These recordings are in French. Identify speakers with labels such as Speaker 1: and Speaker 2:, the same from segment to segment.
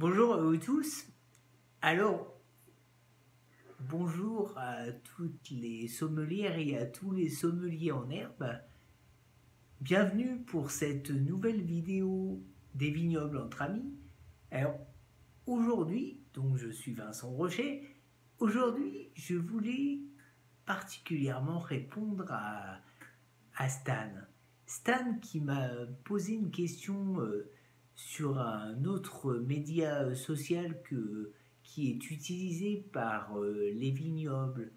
Speaker 1: Bonjour à vous tous. Alors, bonjour à toutes les sommelières et à tous les sommeliers en herbe. Bienvenue pour cette nouvelle vidéo des vignobles entre amis. Alors, aujourd'hui, donc je suis Vincent Rocher. Aujourd'hui, je voulais particulièrement répondre à Stan. Stan qui m'a posé une question sur un autre média social qui est utilisé par les vignobles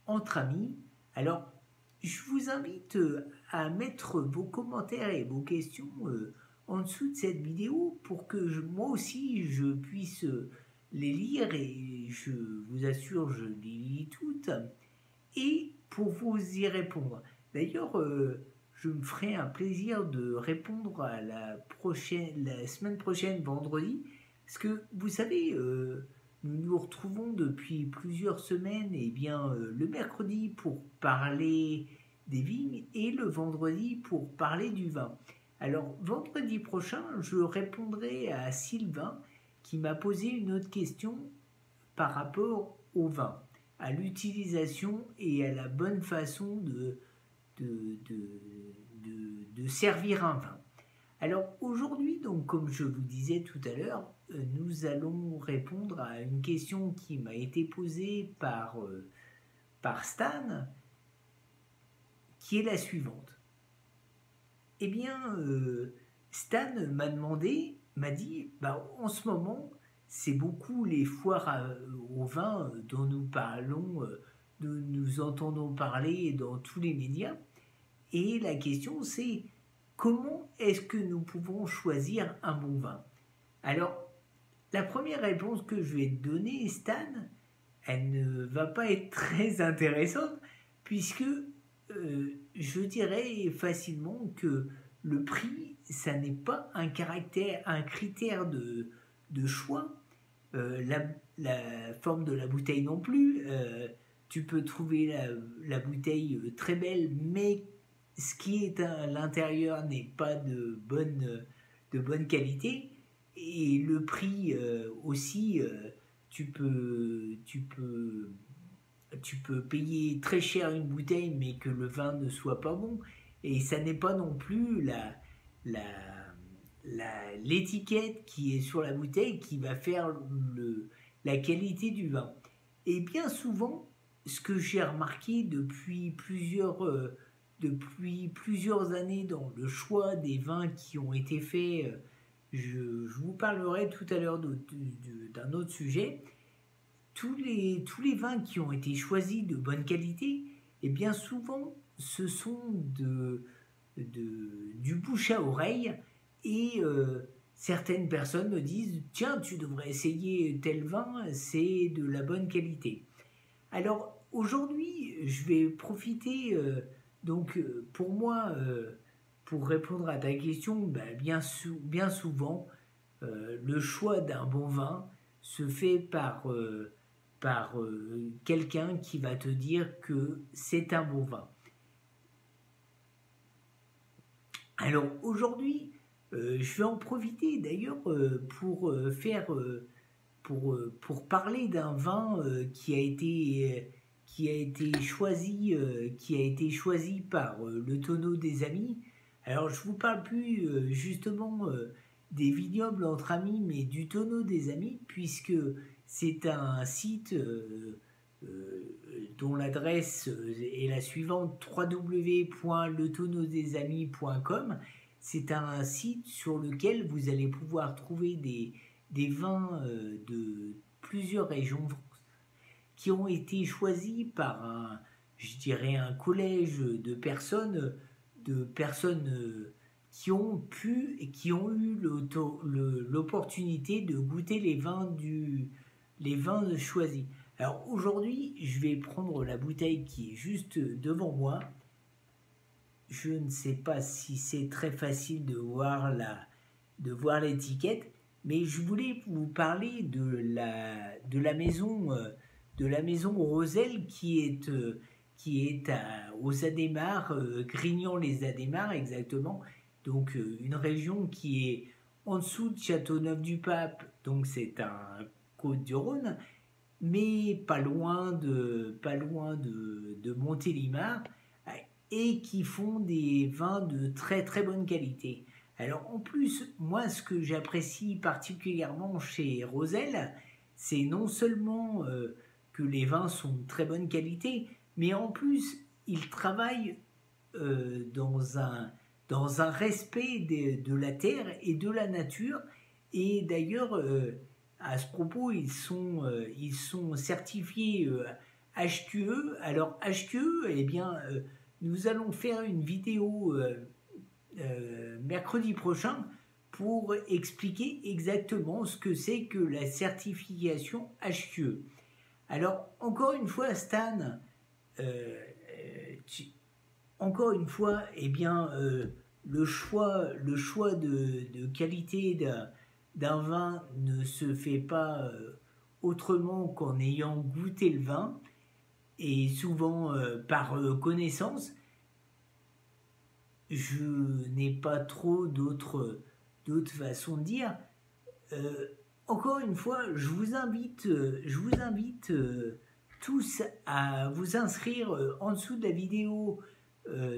Speaker 1: entre amis. Alors, je vous invite à mettre vos commentaires et vos questions en dessous de cette vidéo pour que moi aussi je puisse les lire et je vous assure je les lis toutes et pour vous y répondre. D'ailleurs, je me ferai un plaisir de répondre à la semaine prochaine, vendredi, parce que vous savez, nous nous retrouvons depuis plusieurs semaines, et bien le mercredi pour parler des vignes et le vendredi pour parler du vin. Alors, vendredi prochain, je répondrai à Sylvain qui m'a posé une autre question par rapport au vin, à l'utilisation et à la bonne façon de, de servir un vin. Alors aujourd'hui, donc comme je vous disais tout à l'heure, nous allons répondre à une question qui m'a été posée par Stan, qui est la suivante. Eh bien, Stan m'a dit, bah, en ce moment, c'est beaucoup les foires au vin dont nous parlons, dont nous entendons parler dans tous les médias. Et la question c'est comment est-ce que nous pouvons choisir un bon vin? Alors, la première réponse que je vais te donner, Stan, elle ne va pas être très intéressante puisque je dirais facilement que le prix, ça n'est pas un critère de choix. La forme de la bouteille non plus. Tu peux trouver la bouteille très belle, mais ce qui est à l'intérieur n'est pas de bonne qualité. Et le prix aussi, tu peux payer très cher une bouteille, mais que le vin ne soit pas bon. Et ça n'est pas non plus la, l'étiquette qui est sur la bouteille qui va faire la qualité du vin. Et bien souvent, ce que j'ai remarqué depuis plusieurs années dans le choix des vins qui ont été faits, je vous parlerai tout à l'heure d'un autre sujet, tous les vins qui ont été choisis de bonne qualité, et bien souvent, ce sont du bouche à oreille et certaines personnes me disent tiens, tu devrais essayer tel vin, c'est de la bonne qualité. Alors aujourd'hui, je vais profiter pour moi, pour répondre à ta question, bien souvent, le choix d'un bon vin se fait par quelqu'un qui va te dire que c'est un bon vin. Alors aujourd'hui, je vais en profiter d'ailleurs pour parler d'un vin qui a été choisi par le Tonneau des Amis. Alors je vous parle plus justement des vignobles entre amis, mais du Tonneau des Amis, puisque c'est un site dont l'adresse est la suivante: www.letonneaudesAmis.com. C'est un site sur lequel vous allez pouvoir trouver des vins de plusieurs régions qui ont été choisis par je dirais un collège de personnes qui ont pu et qui ont eu l'opportunité de goûter les vins choisis. Alors aujourd'hui, je vais prendre la bouteille qui est juste devant moi. Je ne sais pas si c'est très facile de voir l'étiquette, mais je voulais vous parler de la maison Roselle qui est aux Adémars, Grignan-les-Adémars exactement. Donc une région qui est en dessous de Châteauneuf-du-Pape, donc c'est un Côtes-du-Rhône, mais pas loin de Montélimar, et qui font des vins de très très bonne qualité. Alors en plus, moi ce que j'apprécie particulièrement chez Roselle, c'est non seulement que les vins sont de très bonne qualité, mais en plus ils travaillent dans un respect de la terre et de la nature. Et d'ailleurs, à ce propos, ils sont certifiés HQE. Alors HQE, eh bien, nous allons faire une vidéo mercredi prochain pour expliquer exactement ce que c'est que la certification HQE. Alors, encore une fois, Stan, euh, encore une fois, eh bien, le choix de qualité d'un vin ne se fait pas autrement qu'en ayant goûté le vin, et souvent par connaissance. Je n'ai pas trop d'autres façons de dire. Encore une fois, je vous invite tous à vous inscrire en dessous de la vidéo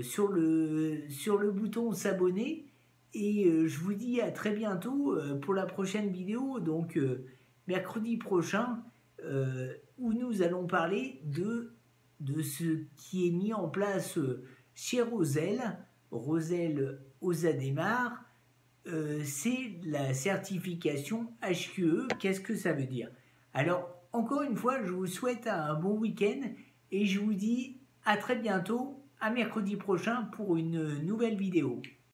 Speaker 1: sur le bouton s'abonner, et je vous dis à très bientôt pour la prochaine vidéo, donc mercredi prochain, où nous allons parler de ce qui est mis en place chez Roselle aux Adémar. C'est la certification HQE. Qu'est-ce que ça veut dire? Alors, encore une fois, je vous souhaite un bon week-end et je vous dis à très bientôt, à mercredi prochain pour une nouvelle vidéo.